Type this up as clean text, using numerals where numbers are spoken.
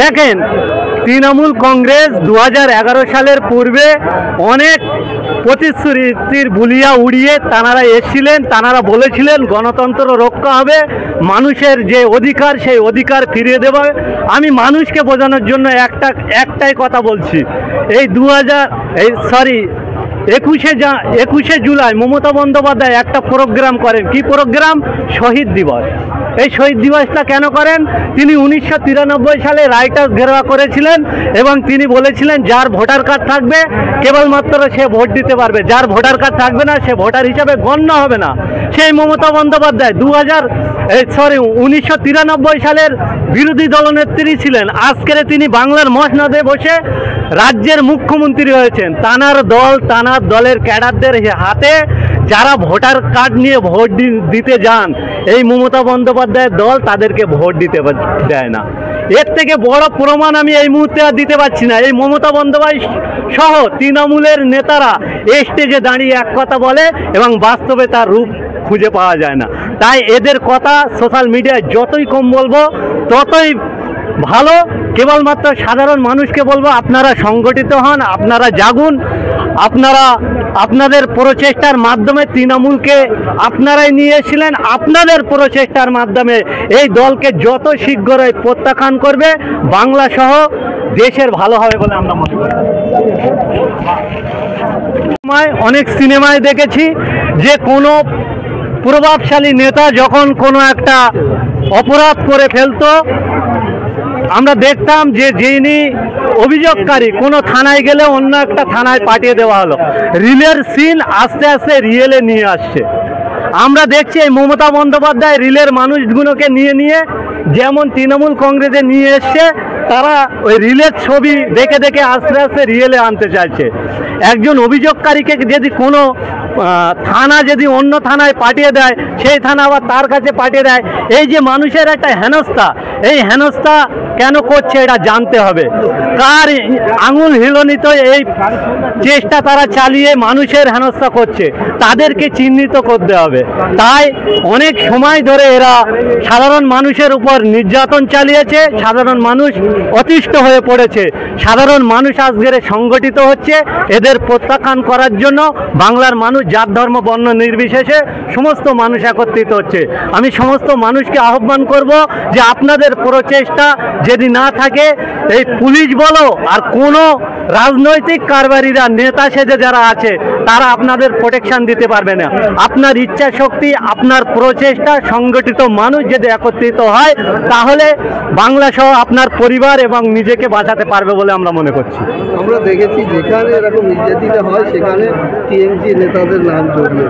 দেখেন, তৃণমূল কংগ্রেস 2011 সালের পূর্বে অনেক প্রতিশ্রুতির বুলিয়া উড়িয়ে তাঁরা এসেছিলেন। তাঁরা বলেছিলেন গণতন্ত্র রক্ষা হবে, মানুষের যে অধিকার সেই অধিকার ফিরিয়ে দেবে। আমি মানুষকে বোঝানোর জন্য একটাই কথা বলছি। এই 21শে জুলাই মমতা বন্দ্যোপাধ্যায় একটা প্রোগ্রাম করেন। কি প্রোগ্রাম? শহীদ দিবস। এই শহীদ দিবসটা কেন করেন? তিনি 1993 সালে রাইটার্স ঘেরাও করেছিলেন এবং তিনি বলেছিলেন যার ভোটার কার্ড থাকবে কেবলমাত্র সে ভোট দিতে পারবে, যার ভোটার কার্ড থাকবে না সে ভোটার হিসাবে গণ্য হবে না। সেই মমতা বন্দ্যোপাধ্যায় 1993 সালের বিরোধী দলনেত্রী ছিলেন। আজকের তিনি বাংলার মসনদে বসে রাজ্যের মুখ্যমন্ত্রী হয়েছেন। তানার দলের ক্যাডারদের হাতে যারা ভোটার কার্ড নিয়ে ভোট দিতে যান, এই মমতা বন্দ্যোপাধ্যায়ের দল তাদেরকে ভোট দিতে দেয় না। এর থেকে বড় প্রমাণ আমি এই মুহূর্তে আর দিতে পারছি না। এই মমতা বন্দ্যোপাধ্যায় সহ তৃণমূলের নেতারা স্টেজে দাঁড়িয়ে এক কথা বলে এবং বাস্তবে তার রূপ খুঁজে পাওয়া যায় না। তাই এদের কথা সোশ্যাল মিডিয়ায় যতই কম বলবো ততই ভালো। কেবলমাত্র সাধারণ মানুষকে বলবো, আপনারা সংগঠিত হন, আপনারা জাগুন, আপনাদের প্রচেষ্টার মাধ্যমে তৃণমূলকে আপনারাই নিয়ে এসেছিলেন। আপনাদের প্রচেষ্টার মাধ্যমে এই দলকে যত শীঘ্রই প্রত্যাখ্যান করবে বাংলা সহ দেশের ভালো হবে বলে আমরা মনে করি। অনেক সিনেমায় দেখেছি যে কোনো প্রভাবশালী নেতা যখন কোনো একটা অপরাধ করে ফেলতো, আমরা দেখতাম যে যিনি অভিযোগকারী কোনো থানায় গেলে অন্য একটা থানায় পাঠিয়ে দেওয়া হলো। রিলের সিন আস্তে আস্তে রিয়েলে নিয়ে আসছে। আমরা দেখছি এই মমতা বন্দ্যোপাধ্যায় রিলের মানুষগুলোকে নিয়ে যেমন তৃণমূল কংগ্রেসে নিয়ে এসছে, তারা ওই রিলের ছবি দেখে দেখে আস্তে আস্তে রিয়েলে আনতে চাইছে। একজন অভিযোগকারীকে যদি কোনো থানা যদি অন্য থানায় পাঠিয়ে দেয়, সেই থানা আবার তার কাছে পাঠিয়ে দেয়। এই যে মানুষের একটা হেনস্থা, এই হেনস্থা কেন করছে এটা জানতে হবে। কার আঙুল হিলনিত এই চেষ্টা তারা চালিয়ে মানুষের হেনস্থা করছে, তাদেরকে চিহ্নিত করতে হবে। তাই অনেক সময় ধরে এরা সাধারণ মানুষের উপর নির্যাতন চালিয়েছে, সাধারণ মানুষ অতিষ্ঠ হয়ে পড়েছে। সাধারণ মানুষ আজকের সংগঠিত হচ্ছে এদের প্রত্যাখ্যান করার জন্য। বাংলার মানুষ জাত ধর্ম বর্ণ নির্বিশেষে সমস্ত মানুষ একত্রিত হচ্ছে। আমি সমস্ত মানুষকে আহ্বান করব যে আপনাদের প্রচেষ্টা যদি না থাকে, এই পুলিশ বলো আর কোনো রাজনৈতিক কারবারিরা নেতা সেজে যারা আছে তারা আপনাদের প্রোটেকশন দিতে পারবে না। আপনার ইচ্ছা শক্তি, আপনার প্রচেষ্টা, সংগঠিত মানুষ যদি একত্রিত হয় তাহলে বাংলা সহ আপনার পরিবার এবং নিজেকে বাঁচাতে পারবে বলে আমরা মনে করছি। আমরা দেখেছি যেখানে এরকম নির্যাতিত হয় সেখানে টিএমসি নেতাদের নাম জড়িয়ে